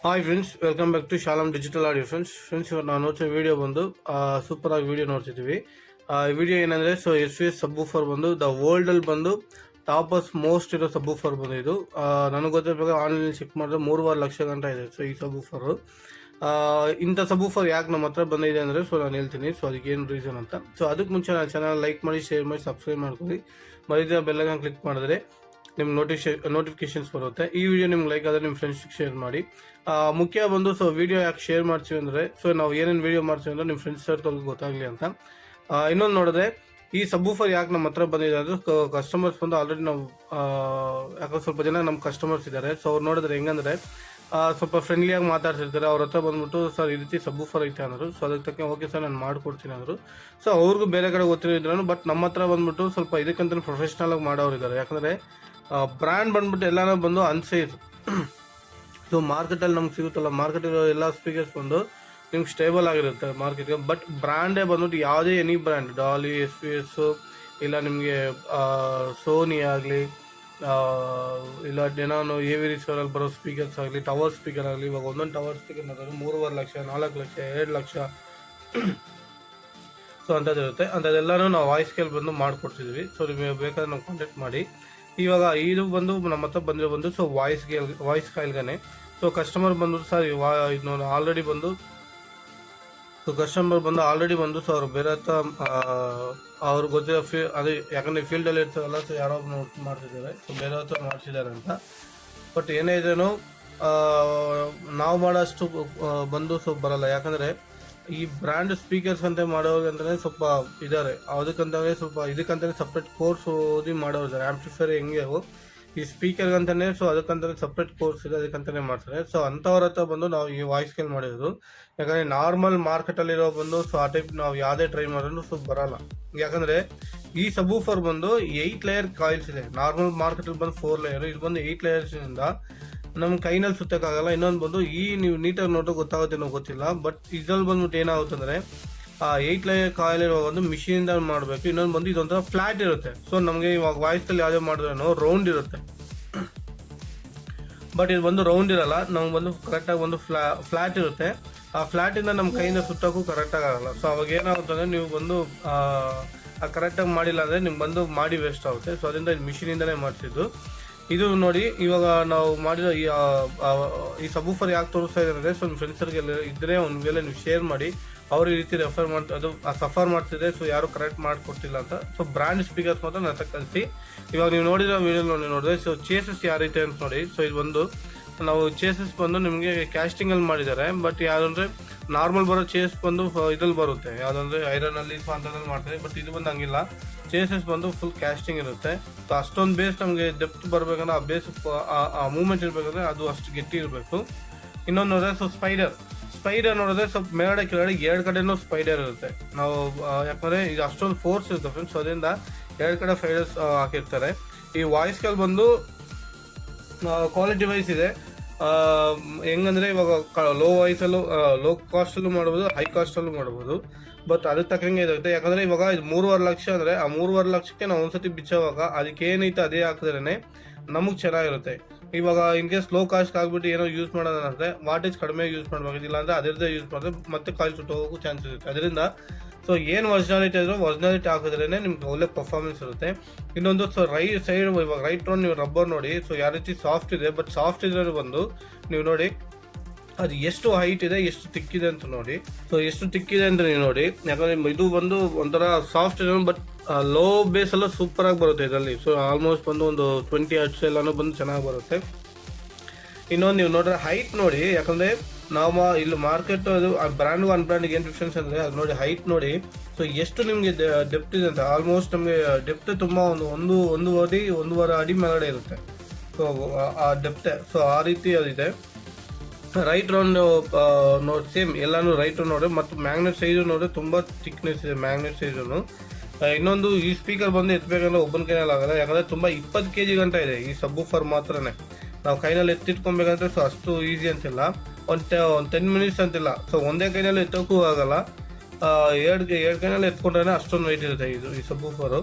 Hi friends, welcome back to Shalom digital audio. Friends ಇವಾಗ ನಾವು ನೋಡ್ತಿರೋ ವಿಡಿಯೋ ಬಂದು ಸೂಪರ್ ಆಗಿ ವಿಡಿಯೋ ನೋಡ್ತಿದ್ದೀವಿ. ಈ ವಿಡಿಯೋ ಏನಂದರೆ S V S subwoofer ಬಂದು ದ ವರ್ಲ್ಡಲ್ಲಿ ಬಂದು ಟಾಪರ್ಸ್ ಮೋಸ್ಟ್ ಇರೋ ಸಬ್ ಊಫರ್ ಬಂದು ಇದು. ನನಗೆ ಗೊತ್ತಿರಬೇಕು, ಆನ್ಲೈನ್ ಚೆಕ್ ಮಾಡಿದ್ರೆ 3.5 ಲಕ್ಷ ಗಂಟೆ ಇದೆ. ಸೊ ಈ ಸಬ್ ಊಫರು, ಇಂಥ ಸಬ್ ಊಫರ್ ಯಾಕೆ ನಮ್ಮ ಹತ್ರ ಬಂದಿದೆ ಅಂದರೆ ನಾನು ಹೇಳ್ತೀನಿ. ಸೊ ಅದಕ್ಕೇನು ರೀಸನ್ ಅಂತ. ಸೊ ಅದಕ್ಕೆ ಮುಂಚೆ ನಾನು ಚಾನಲ್ ಲೈಕ್ ಮಾಡಿ, ಶೇರ್ ಮಾಡಿ, ಸಬ್ಸ್ಕ್ರೈಬ್ ಮಾಡ್ಕೊಳ್ಳಿ. ಮರಿದ ಬೆಲ್ಲೈಕನ್ ಕ್ಲಿಕ್ ಮಾಡಿದ್ರೆ ನಿಮ್ಗೆ ನೋಟಿಫಿಕೇಶನ್ಸ್ ಬರುತ್ತೆ. ಈ ವಿಡಿಯೋ ನಿಮ್ಗೆ ಲೈಕ್ ಆದರೆ ನಿಮ್ಮ ಫ್ರೆಂಡ್ಸ್ಗೆ ಶೇರ್ ಮಾಡಿ. ಮುಖ್ಯ ಬಂದು ವಿಡಿಯೋ ಯಾಕೆ ಶೇರ್ ಮಾಡ್ತೀವಿ ಅಂದರೆ ನಾವು ಏನೇನು ವಿಡಿಯೋ ಮಾಡ್ತೀವಿ ಅಂದರೆ ನಿಮ್ಮ ಫ್ರೆಂಡ್ಸ್ ಸರ್ಕಲ್ಗೆ ಗೊತ್ತಾಗಲಿ ಅಂತ. ಇನ್ನೊಂದು ನೋಡಿದ್ರೆ ಈ ಸಬ್ ಊಫರ್ ಯಾಕೆ ನಮ್ಮ ಹತ್ರ ಬಂದಿದೆ ಅಂದರೆ ಕಸ್ಟಮರ್ಸ್ ಬಂದು ಆಲ್ರೆಡಿ ನಾವು ಯಾಕಂದ್ರೆ ಸ್ವಲ್ಪ ಜನ ನಮ್ಮ ಕಸ್ಟಮರ್ಸ್ ಇದ್ದಾರೆ. ಸೊ ಅವ್ರು ನೋಡಿದ್ರೆ ಹೆಂಗಂದರೆ ಸ್ವಲ್ಪ ಫ್ರೆಂಡ್ಲಿಯಾಗಿ ಮಾತಾಡ್ತಿರ್ತಾರೆ. ಅವ್ರ ಹತ್ರ ಬಂದ್ಬಿಟ್ಟು ಸರ್ ಈ ರೀತಿ ಸಬ್ ಊಫರ್ ಐತೆ ಅಂದರು. ಸೊ ಅದಕ್ಕೆ ತಕ್ಕ ಓಕೆ ಸರ್ ನಾನು ಮಾಡಿಕೊಡ್ತೀನಿ ಅಂದರು. ಸೊ ಅವ್ರಿಗೂ ಬೇರೆ ಕಡೆ ಗೊತ್ತಿರೋದ್ರೂ ಬಟ್ ನಮ್ಮ ಹತ್ರ ಬಂದ್ಬಿಟ್ಟು ಸ್ವಲ್ಪ ಇದಕ್ಕಂತ ಪ್ರೊಫೆಷ್ನಲಾಗಿ ಮಾಡೋರು ಇದ್ದಾರೆ. ಯಾಕಂದರೆ ಬ್ರ್ಯಾಂಡ್ ಬಂದ್ಬಿಟ್ಟು ಎಲ್ಲಾನು ಬಂದು ಅನ್ಸೇಫ್. ಸೊ ಮಾರ್ಕೆಟಲ್ಲಿ ನಮ್ಗೆ ಸಿಗುತ್ತಲ್ಲ, ಮಾರ್ಕೆಟಲ್ಲಿ ಎಲ್ಲ ಸ್ಪೀಕರ್ಸ್ ಬಂದು ನಿಮ್ಗೆ ಸ್ಟೇಬಲ್ ಆಗಿರುತ್ತೆ ಮಾರ್ಕೆಟ್ಗೆ. ಬಟ್ ಬ್ರ್ಯಾಂಡೇ ಬಂದ್ಬಿಟ್ಟು ಯಾವುದೇ ಎನಿ ಬ್ರ್ಯಾಂಡ್, ಡಾಲಿ, ಎಸ್ ವಿ ಎಸ್, ಇಲ್ಲ ನಿಮಗೆ ಸೋನಿ ಆಗಲಿ, ಇಲ್ಲ ಡೆನಾನೋ, ಎವಿ ರಿಸೀವರಲ್ಲಿ ಬರೋ ಸ್ಪೀಕರ್ಸ್ ಆಗಲಿ, ಟವರ್ ಸ್ಪೀಕರ್ ಆಗಲಿ. ಇವಾಗ ಒಂದೊಂದು ಟವರ್ ಸ್ಪೀಕರ್ ನೋಡಿದ್ರೆ 3.5 ಲಕ್ಷ, 4 ಲಕ್ಷ, 2 ಲಕ್ಷ ಸೊ ಅಂಥದ್ದಿರುತ್ತೆ. ಅಂಥದ್ದೆಲ್ಲನೂ ನಾವು ವಾಯ್ಸ್ ಸ್ಕೇಲ್ ಬಂದು ಮಾಡಿಕೊಡ್ತಿದ್ವಿ. ಸೊ ನಿಮಗೆ ಬೇಕಾದ್ರೆ ನಾವು ಕಾಂಟ್ಯಾಕ್ಟ್ ಮಾಡಿ. ಇವಾಗ ಇದು ಬಂದು ನಮ್ಮ ಹತ್ರ ಬಂದಿರೋ ಬಂದು ವಾಯ್ಸ್ ಕಾಯಿಲ್ಗಾನೆ. ಸೊ ಕಸ್ಟಮರ್ ಬಂದು ಸರ್ ಇದು ಆಲ್ರೆಡಿ ಬಂದು ಸೊ ಅವ್ರು ಬೇರೆ ಹತ್ರ ಅವ್ರಿಗೆ ಗೊತ್ತಿರೋ ಅದೇ, ಯಾಕಂದರೆ ಫೀಲ್ಡಲ್ಲಿ ಇರ್ತಾರಲ್ಲ, ಸೊ ಯಾರೋ ನೋಟ್ ಮಾಡ್ತಿದ್ದಾರೆ, ಸೊ ಬೇರೆ ಹತ್ರ ಮಾಡ್ತಿದ್ದಾರೆ ಅಂತ. ಬಟ್ ಏನೇ ಇದ್ರೂ ನಾವು ಮಾಡೋಷ್ಟು ಬಂದು ಬರಲ್ಲ. ಯಾಕಂದರೆ ಈ ಬ್ರ್ಯಾಂಡ್ ಸ್ಪೀಕರ್ಸ್ ಅಂತ ಮಾಡೋರು ಅಂತಲೇ ಸ್ವಲ್ಪ ಇದ್ದಾರೆ. ಅದಕ್ಕಂತಲೇ ಇದಕ್ಕಂತಲೇ ಸಪ್ರೇಟ್ ಕೋರ್ಸ್ ಓದಿ ಮಾಡೋರು ಇದ್ದಾರೆ. ಆ್ಯಂಪ್ಲಿಫೈರ್ ಹೆಂಗೆ ಈ ಸ್ಪೀಕರ್ಗಂತಲೇ, ಸೊ ಅದಕ್ಕಂತಲೇ ಸಪ್ರೇಟ್ ಕೋರ್ಸ್ ಇದೆ, ಅದಕ್ಕಂತಲೇ ಮಾಡ್ತಾರೆ. ಸೊ ಅಂಥವ್ರ ಹತ್ರ ಬಂದು ನಾವು ಈ ವಾಯ್ಸ್ ಸ್ಕೇಲ್ ಮಾಡಿರೋದು. ಯಾಕಂದರೆ ನಾರ್ಮಲ್ ಮಾರ್ಕೆಟಲ್ಲಿರೋ ಬಂದು ಸೊ ಆ ಟೈಪ್ ನಾವು ಯಾವುದೇ ಟ್ರೈ ಮಾಡಿದ್ರು ಸೊ ಬರೋಲ್ಲ. ಯಾಕಂದರೆ ಈ ಸಬ್ ಊಫರ್ ಬಂದು 8 ಲೇಯರ್ ಕಾಯಿಲ್ಸ್ ಇದೆ. ನಾರ್ಮಲ್ ಮಾರ್ಕೆಟಲ್ಲಿ ಬಂದು 4 ಲೇಯರ್, ಇದು ಬಂದು 8 ಲೇಯರ್ಸಿಂದ ನಮ್ಮ ಕೈನಲ್ಲಿ ಸುತ್ತಕ್ಕಾಗಲ್ಲ. ಇನ್ನೊಂದು ಬಂದು ನೀವು ನೀಟಾಗಿ ನೋಡೋ ಗೊತ್ತಾಗುತ್ತೇನೋ ಗೊತ್ತಿಲ್ಲ, ಬಟ್ ಇದ್ರಲ್ಲಿ ಬಂದ್ಬಿಟ್ಟು ಏನಾಗುತ್ತೆ ಅಂದರೆ 8 ಲೇಯರ್ ಕಾಯಿಲ್ ಇರೋ ಒಂದು ಮಿಷಿನಿಂದ ಮಾಡಬೇಕು. ಇನ್ನೊಂದು ಬಂದು ಇದೊಂಥರ ಫ್ಲಾಟ್ ಇರುತ್ತೆ. ಸೊ ನಮಗೆ ಇವಾಗ ವಾಯ್ಸಲ್ಲಿ ಯಾವುದೇ ಮಾಡಿದ್ರೂ ರೌಂಡ್ ಇರುತ್ತೆ. ಬಟ್ ಇದು ಬಂದು ರೌಂಡ್ ಇರಲ್ಲ, ನಮ್ಗೆ ಬಂದು ಕರೆಕ್ಟಾಗಿ ಒಂದು ಫ್ಲಾಟ್ ಇರುತ್ತೆ. ಆ ಫ್ಲಾಟಿಂದ ನಮ್ಮ ಕೈಯಿಂದ ಸುತ್ತಕ್ಕೂ ಕರೆಕ್ಟಾಗಿ ಆಗಲ್ಲ. ಸೊ ಅವಾಗ ಏನಾಗುತ್ತೆ ಅಂದರೆ ನೀವು ಬಂದು ಕರೆಕ್ಟಾಗಿ ಮಾಡಿಲ್ಲ ಅಂದರೆ ನಿಮ್ಗೆ ಬಂದು ಮಾಡಿ ವೇಸ್ಟ್ ಆಗುತ್ತೆ. ಸೊ ಅದರಿಂದ ಇದು ಮಿಷಿನಿಂದಲೇ ಮಾಡಿಸಿದ್ದು. ಇದು ನೋಡಿ, ಇವಾಗ ನಾವು ಮಾಡಿರೋ ಈ ಸಬ್ ಊಫರ್ ಯಾಕೆ ತೋರಿಸ್ತಾ ಇದ್ದಾರೆ ಸೊ ನಿಮ್ಮ ಫ್ರೆಂಡ್ಸರ್ಗೆಲ್ಲ ಇದ್ದರೆ ಒಂದು ವೇಳೆ ನೀವು ಶೇರ್ ಮಾಡಿ. ಅವ್ರು ಈ ರೀತಿ ಸಫರ್ ಮಾಡ್ತಿದ್ರೆ ಸೊ ಯಾರು ಕರೆಕ್ಟ್ ಮಾಡಿಕೊಡ್ತಿಲ್ಲ ಅಂತ. ಸೊ ಬ್ರ್ಯಾಂಡ್ ಸ್ಪೀಕರ್ಸ್ ಮಾತ್ರ ನನ್ನ ಕಲಿಸಿ. ಇವಾಗ ನೀವು ನೋಡಿರೋ ವಿಡಿಯೋ ನೋಡಿದ್ರೆ ಸೊ ಚೇಸಸ್ ಯಾವ ರೀತಿ ಅಂತ ನೋಡಿ. ಸೊ ಇದು ಒಂದು ನಾವು ಚೇಸಸ್ ಬಂದು ನಿಮಗೆ ಕ್ಯಾಸ್ಟಿಂಗಲ್ಲಿ ಮಾಡಿದ್ದಾರೆ. ಬಟ್ ಯಾವುದಂದ್ರೆ ನಾರ್ಮಲ್ ಬರೋ ಚೇಸ್ ಬಂದು ಇದ್ರಲ್ಲಿ ಬರುತ್ತೆ, ಯಾವುದಂದ್ರೆ ಐರನಲ್ಲಿ ಅಂಥದ್ರಲ್ಲಿ ಮಾಡ್ತಾರೆ. ಬಟ್ ಇದು ಬಂದು ಹಂಗಿಲ್ಲ, ಚೇಸಸ್ ಬಂದು ಫುಲ್ ಕ್ಯಾಸ್ಟಿಂಗ್ ಇರುತ್ತೆ. ಸೊ ಅಷ್ಟೊಂದು ಬೇಸ್ ನಮಗೆ ಡೆಪ್ತ್ ಬರಬೇಕಂದ್ರೆ ಆ ಬೇಸ್ ಆ ಮೂವ್ಮೆಂಟ್ ಇರಬೇಕಂದ್ರೆ ಅದು ಅಷ್ಟು ಗಟ್ಟಿ ಇರಬೇಕು. ಇನ್ನೊಂದು ನೋಡಿದ್ರೆ ಸೊ ಸ್ಪೈಡರ್ ನೋಡಿದ್ರೆ ಸ್ವಲ್ಪ ಮೇಲ್ಗಡೆ ಕೆಳಗಡೆ 2 ಕಡೆನೂ ಸ್ಪೈಡರ್ ಇರುತ್ತೆ. ನಾವು ಯಾಕಂದರೆ ಇದು ಅಷ್ಟೊಂದು ಫೋರ್ಸ್ ಇರುತ್ತೆ ಫ್ರೆಂಡ್ಸ್. ಸೊ ಅದರಿಂದ 2 ಕಡೆ ಸ್ಪೈಡರ್ಸ್ ಹಾಕಿರ್ತಾರೆ. ಈ ವಾಯ್ಸ್ ಕಾಲ್ ಬಂದು ಕ್ವಾಲಿಟಿ ವೈಸ್ ಇದೆ. ಹೆಂಗಂದರೆ ಇವಾಗ ಲೋ ವಾಯ್ಸಲ್ಲೂ, ಲೋ ಕಾಸ್ಟಲ್ಲೂ ಮಾಡ್ಬೋದು, ಹೈ ಕಾಸ್ಟಲ್ಲೂ ಮಾಡ್ಬೋದು. ಬಟ್ ಅದಕ್ಕೆ ತಕ್ಕಂಗೆ ಇರುತ್ತೆ. ಯಾಕಂದರೆ ಇವಾಗ ಇದು 3.5 ಲಕ್ಷ ಅಂದರೆ ಆ 3.5 ಲಕ್ಷಕ್ಕೆ ನಾವು ಒಂದ್ಸತಿ ಬಿಚ್ಚೋವಾಗ ಅದಕ್ಕೆ ಏನೈತೆ ಅದೇ ಹಾಕಿದ್ರೇ ನಮಗೆ ಚೆನ್ನಾಗಿರುತ್ತೆ. ಇವಾಗ ಇನ್ ಕೇಸ್ ಲೋ ಕಾಸ್ಟ್ ಆಗಿಬಿಟ್ಟು ಏನೋ ಯೂಸ್ ಮಾಡೋದಂದರೆ ವಾಟೇಜ್ ಕಡಿಮೆ ಯೂಸ್ ಮಾಡಬೇಕಿಲ್ಲ ಅಂದರೆ ಅದರದ್ದೇ ಯೂಸ್ ಮಾಡಿದ್ರೆ ಮತ್ತೆ ಕಾಯಿಲ್ ಸುಟ್ಟು ಹೋಗೋಕ್ಕೂ ಚಾನ್ಸಸ್ ಇರುತ್ತೆ. ಅದರಿಂದ ಸೊ ಏನು ಒರಿಜಿನಾಲಿಟಿ ಇದ್ರೂ ಒರಿಜಿನಾಲಿಟಿ ಹಾಕಿದ್ರೇ ನಿಮ್ಗೆ ಒಳ್ಳೆ ಪರ್ಫಾರ್ಮೆನ್ಸ್ ಇರುತ್ತೆ. ಇನ್ನೊಂದು ಸೊ ಸೈಡ್ ಇವಾಗ ರೈಟ್ ರೌಂಡ್ ನೀವು ರಬ್ಬರ್ ನೋಡಿ. ಸೊ ಯಾವ ರೀತಿ ಸಾಫ್ಟ್ ಇದೆ, ಬಟ್ ಸಾಫ್ಟ್ ಇದ್ರೆ ಬಂದು ನೀವು ನೋಡಿ ಅದು ಎಷ್ಟು ಹೈಟ್ ಇದೆ, ಎಷ್ಟು ತಿಕ್ಕಿದೆ ಅಂತ ನೋಡಿ. ಸೊ ಎಷ್ಟು ತಿಕ್ಕಿದೆ ಅಂತ ನೀವು ನೋಡಿ. ಯಾಕಂದರೆ ಇದು ಬಂದು ಒಂಥರ ಸಾಫ್ಟ್ ಇದೆ, ಬಟ್ ಲೋ ಬೇಸ್ ಎಲ್ಲ ಸೂಪರಾಗಿ ಬರುತ್ತೆ ಇದರಲ್ಲಿ. ಸೊ ಆಲ್ಮೋಸ್ಟ್ ಬಂದು ಒಂದು 20 ಹರ್ಟ್ಸ್ ಎಲ್ಲನೂ ಬಂದು ಚೆನ್ನಾಗಿ ಬರುತ್ತೆ. ಇನ್ನೊಂದು ನೀವು ನೋಡ್ರೆ ಹೈಟ್ ನೋಡಿ. ಯಾಕಂದರೆ ನಾವು ಇಲ್ಲಿ ಮಾರ್ಕೆಟ್ ಅದು ಬ್ರ್ಯಾಂಡ್ಗೂ ಅನ್ಬ್ರ್ಯಾಂಡ್ಗೆ ಏನು ಡಿಫ್ರೆನ್ಸ್ ಅಂದರೆ ಅದು ನೋಡಿ, ಹೈಟ್ ನೋಡಿ. ಸೊ ಎಷ್ಟು ನಿಮಗೆ ಡೆಪ್ತ್ ಇದೆ ಅಂತ. ಆಲ್ಮೋಸ್ಟ್ ನಮಗೆ ಡೆಪ್ತ್ ತುಂಬ ಒಂದೂವರೆ ಅಡಿ ಮೇಲ್ಗಡೆ ಇರುತ್ತೆ. ಸೊ ಆ ಡೆಪ್ತೆ ಸೊ ಆ ರೀತಿ ಅದಿದೆ. ರೈಟ್ ರೌಂಡ್ ನೋಡಿ, ಸೇಮ್ ಎಲ್ಲಾನು ರೈಟ್ ರೌಂಡ್ ನೋಡಿ. ಮತ್ತು ಮ್ಯಾಗ್ನೆಟ್ ಸೈಜು ನೋಡಿ, ತುಂಬ ಥಿಕ್ನೆಸ್ ಇದೆ ಮ್ಯಾಗ್ನೆಟ್ ಸೈಜು. ಇನ್ನೊಂದು ಈ ಸ್ಪೀಕರ್ ಬಂದು ಎತ್ತಬೇಕಂದ್ರೆ ಒಬ್ಬನ ಕೈನಲ್ಲಿ ಆಗಲ್ಲ. ಯಾಕಂದರೆ ತುಂಬ 20 kg ಗಂಟ ಇದೆ ಈ ಸಬ್ ಊಫರ್ ಮಾತ್ರನೇ. ನಾವು ಕೈನಲ್ಲಿ ಎತ್ತಿಟ್ಕೊಬೇಕಂದ್ರೆ ಸೊ ಅಷ್ಟು ಈಸಿ ಅಂತಿಲ್ಲ. ಒಂದು 10 ಮಿನಿಟ್ಸ್ ಅಂತಿಲ್ಲ. ಸೊ ಒಂದೇ ಕೈನಲ್ಲಿ ಎತ್ತೋಕ್ಕೂ ಆಗಲ್ಲ, 2 ಕೈನಲ್ಲಿ ಎತ್ಕೊಂಡ್ರೆ ಅಷ್ಟೊಂದು ವೆಯ್ಟ್ ಇರುತ್ತೆ ಈ ಸಬ್ ಊಫರು.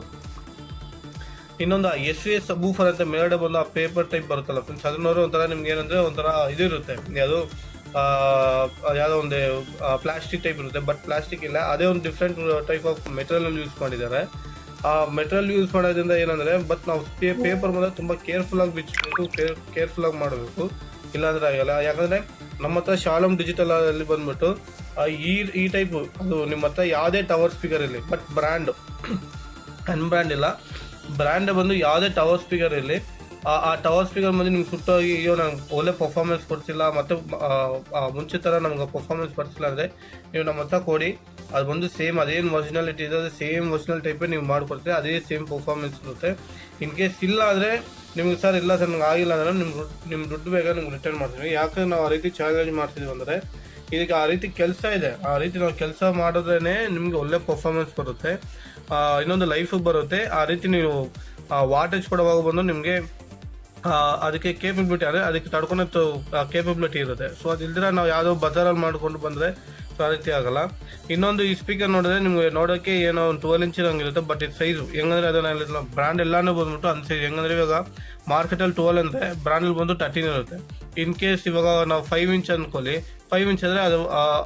ಇನ್ನೊಂದು ಎಸ್ ವಿ ಎಸ್ ಸಬ್ ಊಫರ್ ಅಂತ ಮೇಲ್ಗಡೆ ಬಂದು ಆ ಪೇಪರ್ ಟೈಪ್ ಬರುತ್ತಲ್ಲ ಫ್ರೆಂಡ್ಸ್, ಅದನ್ನೋರು ಒಂಥರ ನಿಮ್ಗೆ ಏನಂದರೆ ಒಂಥರ ಇದು ಇರುತ್ತೆ, ಅದು ಯಾವುದೋ ಒಂದು ಪ್ಲಾಸ್ಟಿಕ್ ಟೈಪ್ ಇರುತ್ತೆ, ಬಟ್ ಪ್ಲಾಸ್ಟಿಕ್ ಇಲ್ಲ, ಅದೇ ಒಂದು different type of material use ಮಾಡಿದ್ದಾರೆ. ಆ ಮೆಟೀರಿಯಲ್ ಯೂಸ್ ಮಾಡೋದ್ರಿಂದ ಏನಂದರೆ, ಬಟ್ ನಾವು ಪೇಪರ್ ಮೇಲೆ ತುಂಬ ಕೇರ್ಫುಲ್ಲಾಗಿ ಬಿಚ್ಚಬೇಕು, ಕೇರ್ಫುಲ್ಲಾಗಿ ಮಾಡಬೇಕು, ಇಲ್ಲಾಂದರೆ ಆಗಲ್ಲ. ಯಾಕಂದರೆ ನಮ್ಮ ಹತ್ರ ಶಾಲಮ್ ಡಿಜಿಟಲ್ ಅಲ್ಲಿ ಬಂದ್ಬಿಟ್ಟು ಈ ಟೈಪು ಅದು ನಿಮ್ಮ ಹತ್ರ ಯಾವುದೇ ಟವರ್ ಸ್ಪೀಕರ್ ಇರಲಿ, ಬಟ್ ಬ್ರ್ಯಾಂಡು ಅನ್ಬ್ರ್ಯಾಂಡ್ ಇಲ್ಲ, ಬ್ರ್ಯಾಂಡ್ ಬಂದು ಯಾವುದೇ ಟವರ್ ಸ್ಪೀಕರ್ ಇರಲಿ, ಆ ಟವರ್ ಸ್ಪೀಕರ್ ಬಂದು ನಿಮ್ಗೆ ಸುಟ್ಟೋಗಿ ಅಯ್ಯೋ ನಂಗೆ ಒಳ್ಳೆ ಪರ್ಫಾರ್ಮೆನ್ಸ್ ಕೊಡ್ತಿಲ್ಲ, ಮತ್ತು ಮುಂಚೆ ಥರ ನಮ್ಗೆ ಪರ್ಫಾರ್ಮೆನ್ಸ್ ಬರ್ತಿಲ್ಲ ಅಂದರೆ ನೀವು ನಮ್ಮ ಹತ್ರ ಕೊಡಿ, ಅದು ಬಂದು ಸೇಮ್ ಅದೇನು ಒರಿಜಿನಾಲಿಟಿ ಇದೆ ಅದೇ ಸೇಮ್ ಒರಿಜಿನಲ್ ಟೈಪೇ ನೀವು ಮಾಡಿಕೊಡ್ತೀವಿ, ಅದೇ ಸೇಮ್ ಪರ್ಫಾರ್ಮೆನ್ಸ್ ಇರುತ್ತೆ. ಇನ್ ಕೇಸ್ ಇಲ್ಲ ಆದರೆ ನಿಮ್ಗೆ ಸರ್ ಇಲ್ಲ ಸರ್ ನಂಗೆ ಆಗಿಲ್ಲ ಅಂದರೆ ನಿಮ್ಮ ದುಡ್ಡು ಬೇಗ ನಿಮ್ಗೆ ರಿಟರ್ನ್ ಮಾಡ್ತೀವಿ. ಯಾಕಂದ್ರೆ ನಾವು ಆ ರೀತಿ ಚಾಲೆಂಜ್ ಮಾಡ್ತಿದ್ವಿ ಅಂದರೆ ಇದಕ್ಕೆ ಆ ರೀತಿ ಕೆಲಸ ಇದೆ, ಆ ರೀತಿ ನಾವು ಕೆಲಸ ಮಾಡಿದ್ರೇ ನಿಮಗೆ ಒಳ್ಳೆ ಪರ್ಫಾರ್ಮೆನ್ಸ್ ಬರುತ್ತೆ, ಇನ್ನೊಂದು ಲೈಫು ಬರುತ್ತೆ. ಆ ರೀತಿ ನೀವು ವಾಟೇಜ್ ಕೊಡುವಾಗ ಬಂದು ನಿಮಗೆ ಅದಕ್ಕೆ ಕೇಪಬಿಲಿಟಿ ಅಂದರೆ ಅದಕ್ಕೆ ತಡ್ಕೊಳೋ ಕೇಪಬಿಲಿಟಿ ಇರುತ್ತೆ. ಸೊ ಅದಿಲ್ದಿರ ನಾವು ಯಾವುದೋ ಬಜಾರಲ್ಲಿ ಮಾಡಿಕೊಂಡು ಬಂದರೆ ಸೊ ಆ ರೀತಿ ಆಗಲ್ಲ. ಇನ್ನೊಂದು ಈ ಸ್ಪೀಕರ್ ನೋಡಿದ್ರೆ ನಿಮಗೆ ನೋಡೋಕ್ಕೆ ಏನೋ ಒಂದು 12 ಇಂಚ್ ಹಂಗಿರುತ್ತೆ, ಬಟ್ ಇದು ಸೈಜು ಹೆಂಗಂದರೆ ಅದನ್ನ ಬ್ರ್ಯಾಂಡ್ ಎಲ್ಲನೂ ಬಂದ್ಬಿಟ್ಟು ಅನ್ ಸೈಜ್. ಹೆಂಗಂದರೆ ಇವಾಗ ಮಾರ್ಕೆಟಲ್ಲಿ 12 ಅಂದರೆ ಬ್ರ್ಯಾಂಡಲ್ಲಿ ಬಂದು 13 ಇರುತ್ತೆ. ಇನ್ ಕೇಸ್ ಇವಾಗ ನಾವು 5 ಇಂಚ್ ಅಂದ್ಕೊಳ್ಳಿ, 5 ಇಂಚ್ ಅಂದರೆ ಅದು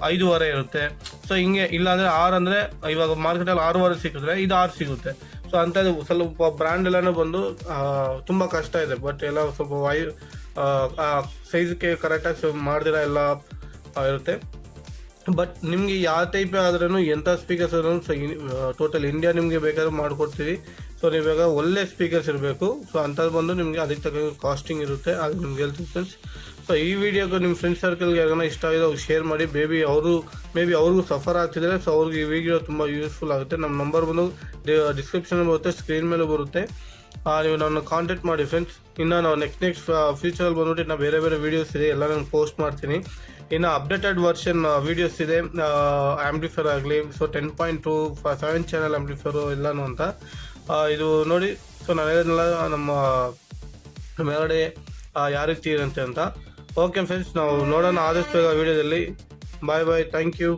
5.5 ಇರುತ್ತೆ. ಸೊ ಹಿಂಗೆ ಇಲ್ಲಾಂದರೆ 6 ಅಂದರೆ ಇವಾಗ ಮಾರ್ಕೆಟಲ್ಲಿ 6.5 ಸಿಕ್ಕಿದ್ರೆ ಇದು 6 ಸಿಗುತ್ತೆ. ಸೊ ಅಂಥದ್ದು ಸ್ವಲ್ಪ ಬ್ರ್ಯಾಂಡ್ ಎಲ್ಲನೂ ಬಂದು ತುಂಬ ಕಷ್ಟ ಇದೆ, ಬಟ್ ಎಲ್ಲ ಸ್ವಲ್ಪ ಸೈಜ್ಗೆ ಕರೆಕ್ಟಾಗಿ ಮಾಡಿದಿರ ಎಲ್ಲ ಇರುತ್ತೆ. ಬಟ್ ನಿಮಗೆ ಯಾವ ಟೈಪೇ ಆದ್ರೂ ಎಂಥ ಸ್ಪೀಕರ್ಸ್ ಆದ್ರೂ ಸೊ ಟೋಟಲ್ ಇಂಡಿಯಾ ನಿಮಗೆ ಬೇಕಾದ್ರೂ ಮಾಡಿಕೊಡ್ತೀವಿ. ಸೊ ನೀವಾಗ ಒಳ್ಳೆ ಸ್ಪೀಕರ್ಸ್ ಇರಬೇಕು. ಸೊ ಅಂಥದ್ದು ಬಂದು ನಿಮಗೆ ಅದಕ್ಕೆ ತಕ್ಕ ಕಾಸ್ಟಿಂಗ್ ಇರುತ್ತೆ, ಅದು ನಿಮ್ಗೆ ಹೇಳ್ತೀವಿ ಫ್ರೆಂಡ್ಸ್. ಸೊ ಈ ವಿಡಿಯೋಗೆ ನಿಮ್ಮ ಫ್ರೆಂಡ್ ಸರ್ಕಲ್ಗೆ ಯಾರನ್ನ ಇಷ್ಟ ಆಗಿದೆ ಅವ್ರು ಶೇರ್ ಮಾಡಿ. ಮೇ ಬಿ ಅವ್ರಿಗೂ ಸಫರ್ ಆಗ್ತಿದ್ದಾರೆ, ಸೊ ಅವ್ರಿಗೆ ಈ ವಿಡಿಯೋ ತುಂಬ ಯೂಸ್ಫುಲ್ ಆಗುತ್ತೆ. ನಮ್ಮ ನಂಬರ್ ಬಂದು ಡಿಸ್ಕ್ರಿಪ್ಷನ್ ಬರುತ್ತೆ, ಸ್ಕ್ರೀನ್ ಮೇಲೆ ಬರುತ್ತೆ, ನೀವು ನನ್ನ ಕಾಂಟ್ಯಾಕ್ಟ್ ಮಾಡಿ ಫ್ರೆಂಡ್ಸ್. ಇನ್ನು ನಾವು ನೆಕ್ಸ್ಟ್ ಫ್ಯೂಚರಲ್ಲಿ ಬಂದ್ಬಿಟ್ಟು ಇನ್ನು ಬೇರೆ ವೀಡಿಯೋಸ್ ಇದೆ, ಎಲ್ಲ ನಾನು ಪೋಸ್ಟ್ ಮಾಡ್ತೀನಿ. ಇನ್ನು ಅಪ್ಡೇಟೆಡ್ ವರ್ಷನ್ ವೀಡಿಯೋಸ್ ಇದೆ, ಆ್ಯಂಪ್ಲಿಫೈರ್ ಆಗಲಿ, ಸೊ 10.2 7 ಚಾನಲ್ ಆ್ಯಂಪ್ಲಿಫೈರು ಎಲ್ಲನೂ ಅಂತ ಇದು ನೋಡಿ. ಸೊ ನಾನು ಹೇಳಿದ್ನಲ್ಲ ನಮ್ಮ ಮೇಲ್ಗಡೆ ಯಾವ ರೀತಿ ಇರುತ್ತೆ ಅಂತ. ಓಕೆ ಫ್ರೆಂಡ್ಸ್, ನಾವು ನೋಡೋಣ ಆದಷ್ಟು ಬೇಗ ವೀಡಿಯೋದಲ್ಲಿ. Bye thank you.